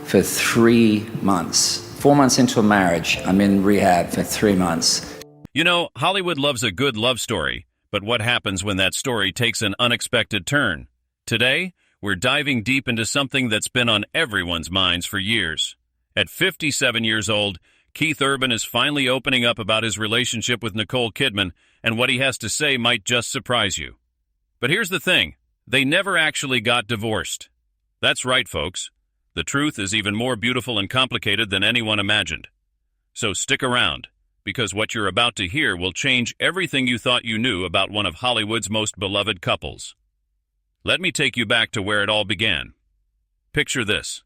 For 3 months. 4 months into a marriage, I'm in rehab for 3 months. You know, Hollywood loves a good love story, but what happens when that story takes an unexpected turn? Today, we're diving deep into something that's been on everyone's minds for years. At 57 years old, Keith Urban is finally opening up about his relationship with Nicole Kidman, and what he has to say might just surprise you. But here's the thing, they never actually got divorced. That's right, folks. The truth is even more beautiful and complicated than anyone imagined. So stick around, because what you're about to hear will change everything you thought you knew about one of Hollywood's most beloved couples. Let me take you back to where it all began. Picture this.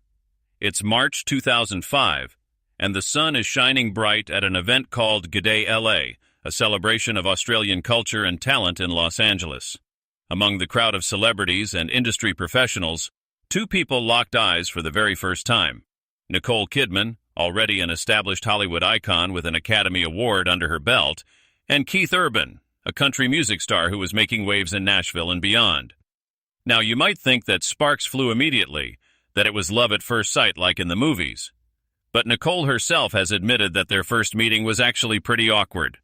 It's March 2005, and the sun is shining bright at an event called G'day LA, a celebration of Australian culture and talent in Los Angeles. Among the crowd of celebrities and industry professionals, two people locked eyes for the very first time. Nicole Kidman, already an established Hollywood icon with an Academy Award under her belt, and Keith Urban, a country music star who was making waves in Nashville and beyond. Now, you might think that sparks flew immediately, that it was love at first sight like in the movies. But Nicole herself has admitted that their first meeting was actually pretty awkward.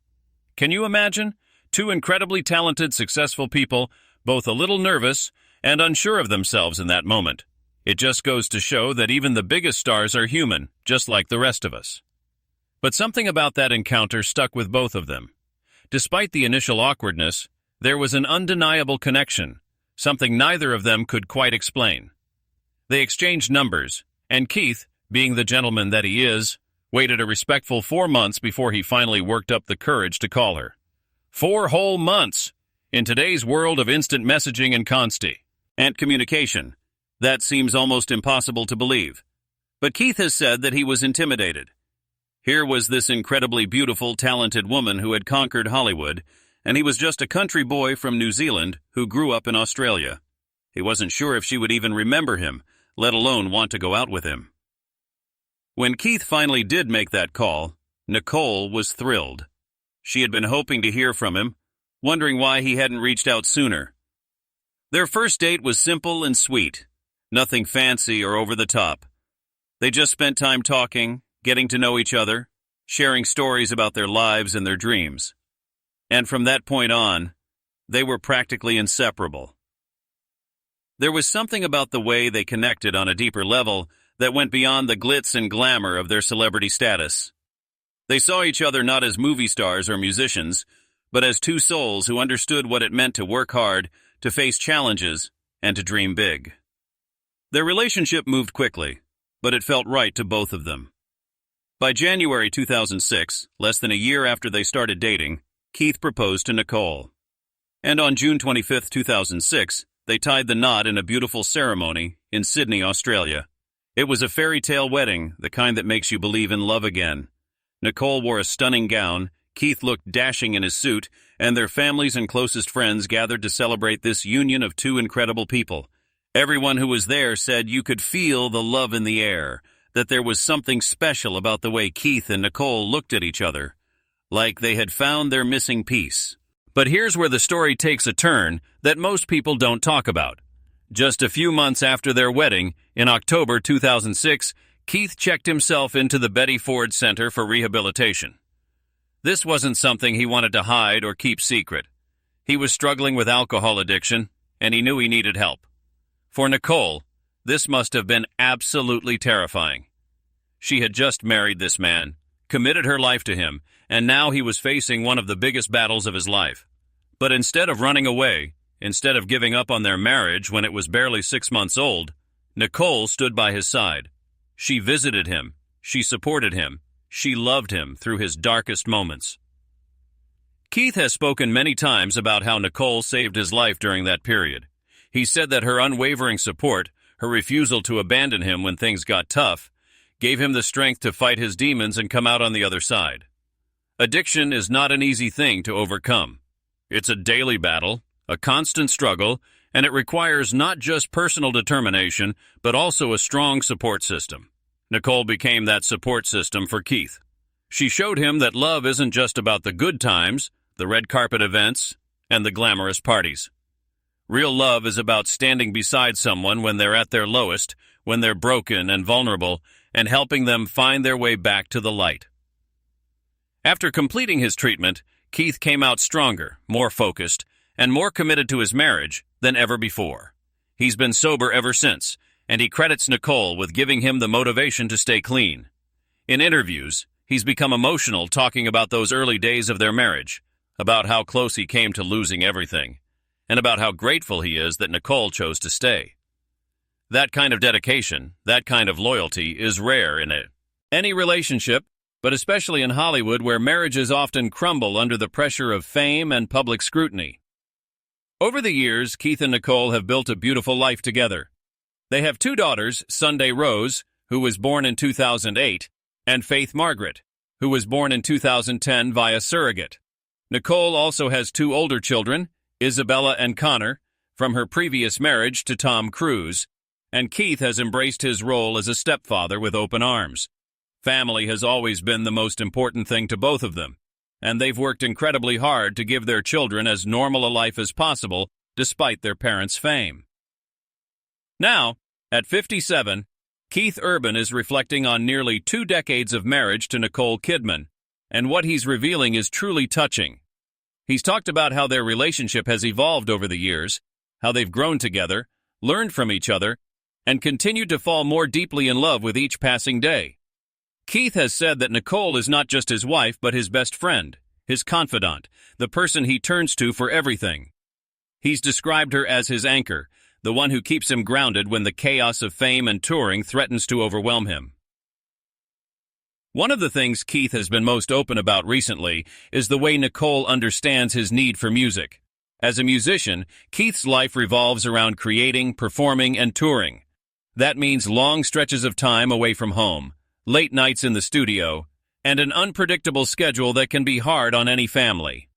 Can you imagine? Two incredibly talented, successful people, both a little nervous and unsure of themselves in that moment. It just goes to show that even the biggest stars are human, just like the rest of us. But something about that encounter stuck with both of them. Despite the initial awkwardness, there was an undeniable connection, something neither of them could quite explain. They exchanged numbers, and Keith, being the gentleman that he is, waited a respectful 4 months before he finally worked up the courage to call her. 4 whole months! In today's world of instant messaging and communication, that seems almost impossible to believe. But Keith has said that he was intimidated. Here was this incredibly beautiful, talented woman who had conquered Hollywood, and he was just a country boy from New Zealand who grew up in Australia. He wasn't sure if she would even remember him, let alone want to go out with him. When Keith finally did make that call, Nicole was thrilled. She had been hoping to hear from him, wondering why he hadn't reached out sooner. Their first date was simple and sweet, nothing fancy or over the top. They just spent time talking, getting to know each other, sharing stories about their lives and their dreams. And from that point on, they were practically inseparable. There was something about the way they connected on a deeper level that went beyond the glitz and glamour of their celebrity status. They saw each other not as movie stars or musicians, but as two souls who understood what it meant to work hard, to face challenges, and to dream big. Their relationship moved quickly, but it felt right to both of them. By January 2006, less than a year after they started dating, Keith proposed to Nicole. And on June 25, 2006, they tied the knot in a beautiful ceremony in Sydney, Australia. It was a fairy tale wedding, the kind that makes you believe in love again. Nicole wore a stunning gown, Keith looked dashing in his suit, and their families and closest friends gathered to celebrate this union of two incredible people. Everyone who was there said you could feel the love in the air, that there was something special about the way Keith and Nicole looked at each other, like they had found their missing piece. But here's where the story takes a turn that most people don't talk about. Just a few months after their wedding, in October 2006, Keith checked himself into the Betty Ford Center for Rehabilitation. This wasn't something he wanted to hide or keep secret. He was struggling with alcohol addiction, and he knew he needed help. For Nicole, this must have been absolutely terrifying. She had just married this man, committed her life to him, and now he was facing one of the biggest battles of his life. But instead of running away, instead of giving up on their marriage when it was barely 6 months old, Nicole stood by his side. She visited him, she supported him, she loved him through his darkest moments. Keith has spoken many times about how Nicole saved his life during that period. He said that her unwavering support, her refusal to abandon him when things got tough, gave him the strength to fight his demons and come out on the other side. Addiction is not an easy thing to overcome. It's a daily battle, a constant struggle, and it requires not just personal determination, but also a strong support system. Nicole became that support system for Keith. She showed him that love isn't just about the good times, the red carpet events, and the glamorous parties. Real love is about standing beside someone when they're at their lowest, when they're broken and vulnerable, and helping them find their way back to the light. After completing his treatment, Keith came out stronger, more focused, and more committed to his marriage than ever before. He's been sober ever since, and he credits Nicole with giving him the motivation to stay clean. In interviews, he's become emotional talking about those early days of their marriage, about how close he came to losing everything, and about how grateful he is that Nicole chose to stay. That kind of dedication, that kind of loyalty is rare in any relationship, but especially in Hollywood where marriages often crumble under the pressure of fame and public scrutiny. Over the years, Keith and Nicole have built a beautiful life together. They have 2 daughters, Sunday Rose, who was born in 2008, and Faith Margaret, who was born in 2010 via surrogate. Nicole also has 2 older children, Isabella and Connor, from her previous marriage to Tom Cruise, and Keith has embraced his role as a stepfather with open arms. Family has always been the most important thing to both of them, and they've worked incredibly hard to give their children as normal a life as possible despite their parents' fame. Now, at 57, Keith Urban is reflecting on nearly 2 decades of marriage to Nicole Kidman, and what he's revealing is truly touching. He's talked about how their relationship has evolved over the years, how they've grown together, learned from each other, and continued to fall more deeply in love with each passing day. Keith has said that Nicole is not just his wife but his best friend, his confidant, the person he turns to for everything. He's described her as his anchor, the one who keeps him grounded when the chaos of fame and touring threatens to overwhelm him. One of the things Keith has been most open about recently is the way Nicole understands his need for music. As a musician, Keith's life revolves around creating, performing, and touring. That means long stretches of time away from home, late nights in the studio, and an unpredictable schedule that can be hard on any family.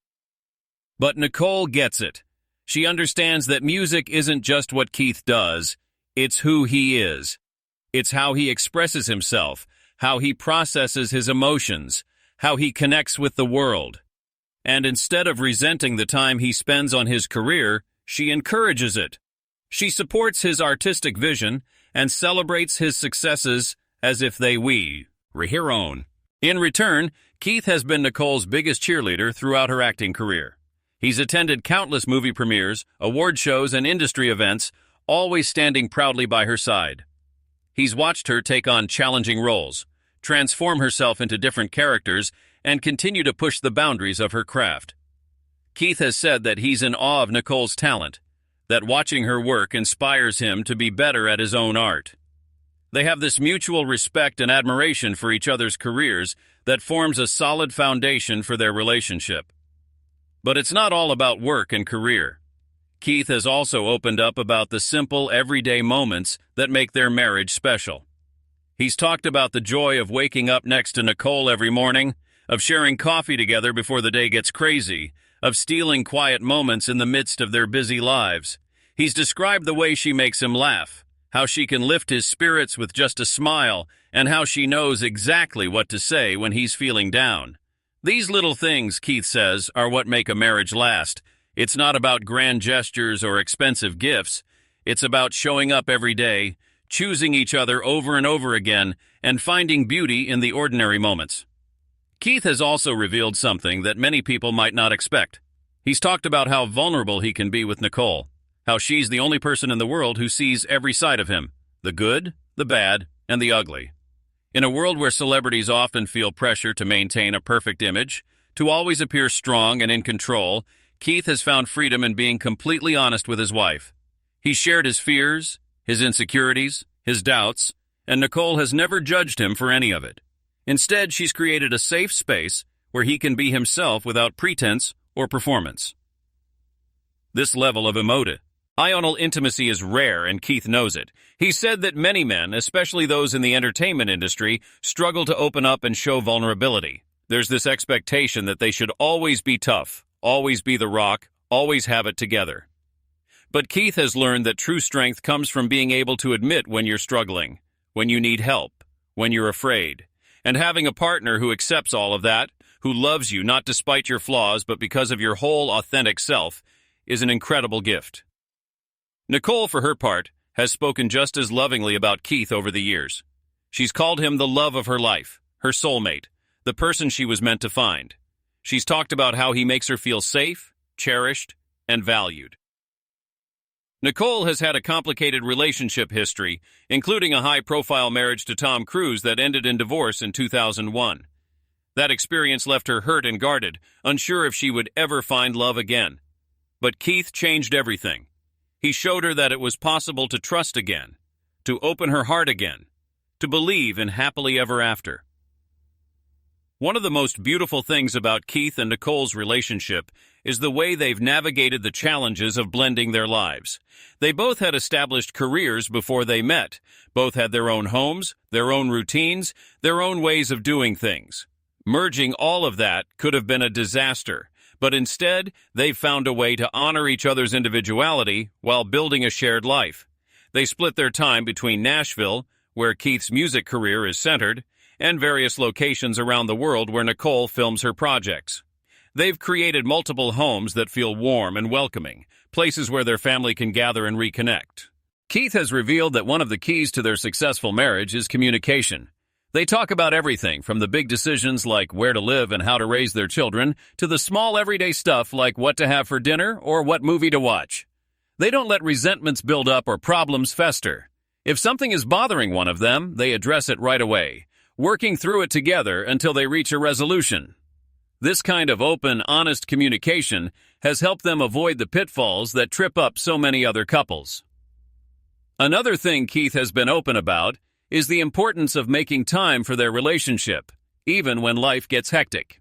But Nicole gets it. She understands that music isn't just what Keith does, it's who he is. It's how he expresses himself, how he processes his emotions, how he connects with the world. And instead of resenting the time he spends on his career, she encourages it. She supports his artistic vision and celebrates his successes as if they were her own. In return, Keith has been Nicole's biggest cheerleader throughout her acting career. He's attended countless movie premieres, award shows, and industry events, always standing proudly by her side. He's watched her take on challenging roles, transform herself into different characters, and continue to push the boundaries of her craft. Keith has said that he's in awe of Nicole's talent, that watching her work inspires him to be better at his own art. They have this mutual respect and admiration for each other's careers that forms a solid foundation for their relationship. But it's not all about work and career. Keith has also opened up about the simple, everyday moments that make their marriage special. He's talked about the joy of waking up next to Nicole every morning, of sharing coffee together before the day gets crazy, of stealing quiet moments in the midst of their busy lives. He's described the way she makes him laugh, how she can lift his spirits with just a smile, and how she knows exactly what to say when he's feeling down. These little things, Keith says, are what make a marriage last. It's not about grand gestures or expensive gifts. It's about showing up every day, choosing each other over and over again, and finding beauty in the ordinary moments. Keith has also revealed something that many people might not expect. He's talked about how vulnerable he can be with Nicole, how she's the only person in the world who sees every side of him, the good, the bad, and the ugly. In a world where celebrities often feel pressure to maintain a perfect image, to always appear strong and in control, Keith has found freedom in being completely honest with his wife. He's shared his fears, his insecurities, his doubts, and Nicole has never judged him for any of it. Instead, she's created a safe space where he can be himself without pretense or performance. This level of emotional intimacy is rare, and Keith knows it. He said that many men, especially those in the entertainment industry, struggle to open up and show vulnerability. There's this expectation that they should always be tough, always be the rock, always have it together. But Keith has learned that true strength comes from being able to admit when you're struggling, when you need help, when you're afraid. And having a partner who accepts all of that, who loves you not despite your flaws but because of your whole authentic self, is an incredible gift. Nicole, for her part, has spoken just as lovingly about Keith over the years. She's called him the love of her life, her soulmate, the person she was meant to find. She's talked about how he makes her feel safe, cherished, and valued. Nicole has had a complicated relationship history, including a high-profile marriage to Tom Cruise that ended in divorce in 2001. That experience left her hurt and guarded, unsure if she would ever find love again. But Keith changed everything. He showed her that it was possible to trust again, to open her heart again, to believe in happily ever after. One of the most beautiful things about Keith and Nicole's relationship is the way they've navigated the challenges of blending their lives. They both had established careers before they met. Both had their own homes, their own routines, their own ways of doing things. Merging all of that could have been a disaster, but instead, they've found a way to honor each other's individuality while building a shared life. They split their time between Nashville, where Keith's music career is centered, and various locations around the world where Nicole films her projects. They've created multiple homes that feel warm and welcoming, places where their family can gather and reconnect. Keith has revealed that one of the keys to their successful marriage is communication. They talk about everything from the big decisions like where to live and how to raise their children to the small everyday stuff like what to have for dinner or what movie to watch. They don't let resentments build up or problems fester. If something is bothering one of them, they address it right away, working through it together until they reach a resolution. This kind of open, honest communication has helped them avoid the pitfalls that trip up so many other couples. Another thing Keith has been open about is the importance of making time for their relationship, even when life gets hectic.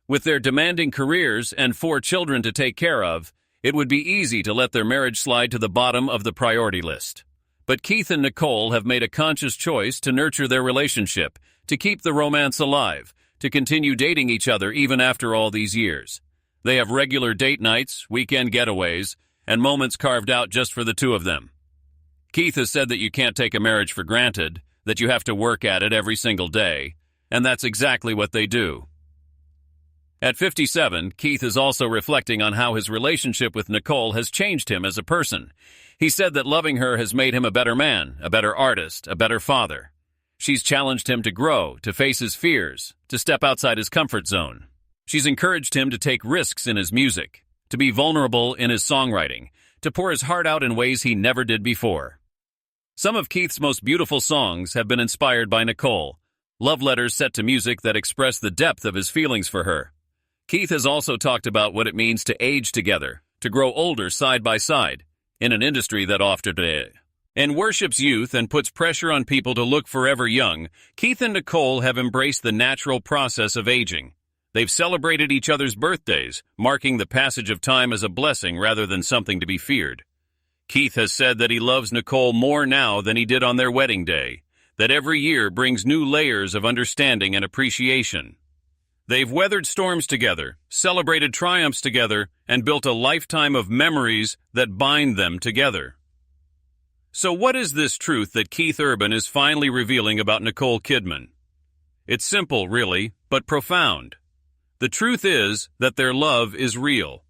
With their demanding careers and 4 children to take care of, it would be easy to let their marriage slide to the bottom of the priority list. But Keith and Nicole have made a conscious choice to nurture their relationship, to keep the romance alive, to continue dating each other even after all these years. They have regular date nights, weekend getaways, and moments carved out just for the two of them. Keith has said that you can't take a marriage for granted, that you have to work at it every single day, and that's exactly what they do. At 57, Keith is also reflecting on how his relationship with Nicole has changed him as a person. He said that loving her has made him a better man, a better artist, a better father. She's challenged him to grow, to face his fears, to step outside his comfort zone. She's encouraged him to take risks in his music, to be vulnerable in his songwriting, to pour his heart out in ways he never did before. Some of Keith's most beautiful songs have been inspired by Nicole, love letters set to music that express the depth of his feelings for her. Keith has also talked about what it means to age together, to grow older side by side, in an industry that often and worships youth and puts pressure on people to look forever young. Keith and Nicole have embraced the natural process of aging. They've celebrated each other's birthdays, marking the passage of time as a blessing rather than something to be feared. Keith has said that he loves Nicole more now than he did on their wedding day, that every year brings new layers of understanding and appreciation. They've weathered storms together, celebrated triumphs together, and built a lifetime of memories that bind them together. So what is this truth that Keith Urban is finally revealing about Nicole Kidman? It's simple, really, but profound. The truth is that their love is real.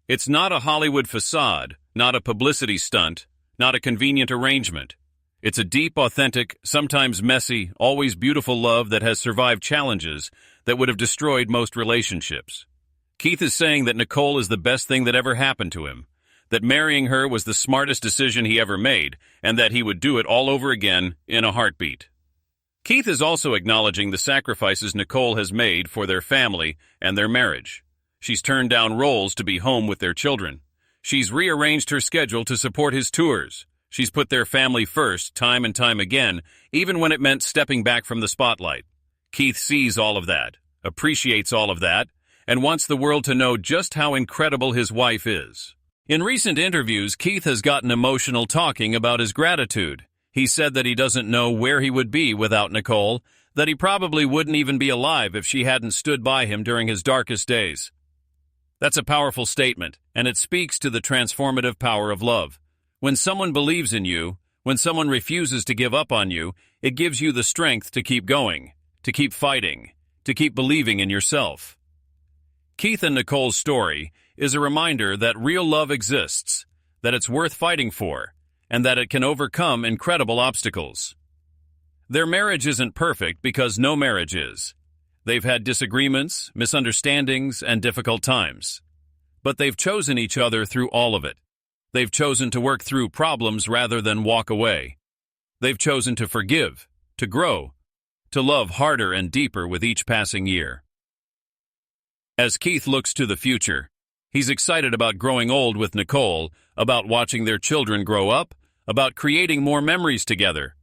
It's not a Hollywood facade, not a publicity stunt, not a convenient arrangement. It's a deep, authentic, sometimes messy, always beautiful love that has survived challenges that would have destroyed most relationships. Keith is saying that Nicole is the best thing that ever happened to him, that marrying her was the smartest decision he ever made, and that he would do it all over again in a heartbeat. Keith is also acknowledging the sacrifices Nicole has made for their family and their marriage. She's turned down roles to be home with their children. She's rearranged her schedule to support his tours. She's put their family first time and time again, even when it meant stepping back from the spotlight. Keith sees all of that, appreciates all of that, and wants the world to know just how incredible his wife is. In recent interviews, Keith has gotten emotional talking about his gratitude. He said that he doesn't know where he would be without Nicole, that he probably wouldn't even be alive if she hadn't stood by him during his darkest days. That's a powerful statement, and it speaks to the transformative power of love. When someone believes in you, when someone refuses to give up on you, it gives you the strength to keep going, to keep fighting, to keep believing in yourself. Keith and Nicole's story is a reminder that real love exists, that it's worth fighting for, and that it can overcome incredible obstacles. Their marriage isn't perfect because no marriage is. They've had disagreements, misunderstandings, and difficult times. But they've chosen each other through all of it. They've chosen to work through problems rather than walk away. They've chosen to forgive, to grow, to love harder and deeper with each passing year. As Keith looks to the future, he's excited about growing old with Nicole, about watching their children grow up, about creating more memories together.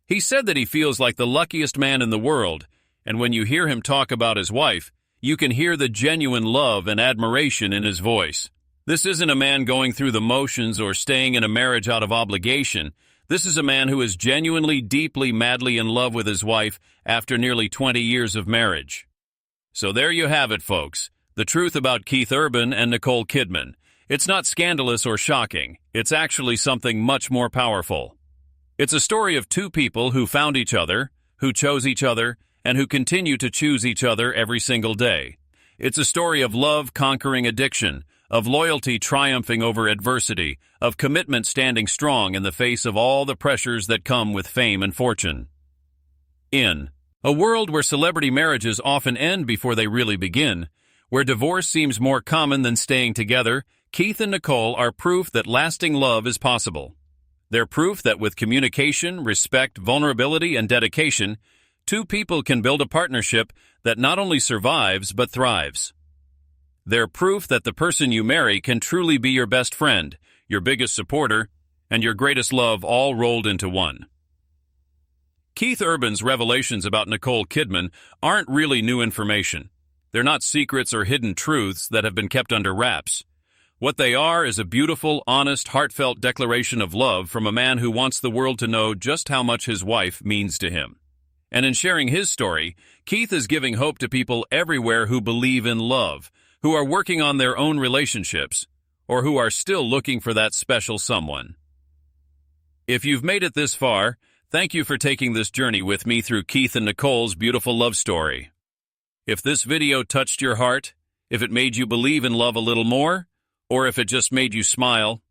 He said that he feels like the luckiest man in the world, and when you hear him talk about his wife, you can hear the genuine love and admiration in his voice. This isn't a man going through the motions or staying in a marriage out of obligation. This is a man who is genuinely, deeply, madly in love with his wife after nearly 20 years of marriage. So there you have it, folks. The truth about Keith Urban and Nicole Kidman. It's not scandalous or shocking. It's actually something much more powerful. It's a story of two people who found each other, who chose each other, and who continue to choose each other every single day. It's a story of love conquering addiction, of loyalty triumphing over adversity, of commitment standing strong in the face of all the pressures that come with fame and fortune. In a world where celebrity marriages often end before they really begin, where divorce seems more common than staying together, Keith and Nicole are proof that lasting love is possible. They're proof that with communication, respect, vulnerability, and dedication, two people can build a partnership that not only survives but thrives. They're proof that the person you marry can truly be your best friend, your biggest supporter, and your greatest love all rolled into one. Keith Urban's revelations about Nicole Kidman aren't really new information. They're not secrets or hidden truths that have been kept under wraps. What they are is a beautiful, honest, heartfelt declaration of love from a man who wants the world to know just how much his wife means to him. And in sharing his story, Keith is giving hope to people everywhere who believe in love, who are working on their own relationships, or who are still looking for that special someone. If you've made it this far, thank you for taking this journey with me through Keith and Nicole's beautiful love story. If this video touched your heart, if it made you believe in love a little more, or if it just made you smile,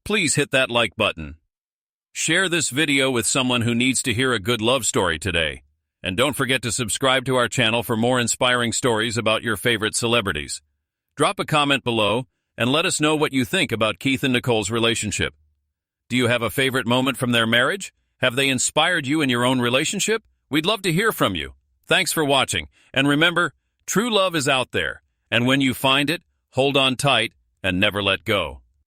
please hit that like button. Share this video with someone who needs to hear a good love story today. And don't forget to subscribe to our channel for more inspiring stories about your favorite celebrities. Drop a comment below and let us know what you think about Keith and Nicole's relationship. Do you have a favorite moment from their marriage? Have they inspired you in your own relationship? We'd love to hear from you. Thanks for watching. And remember, true love is out there. And when you find it, hold on tight and never let go.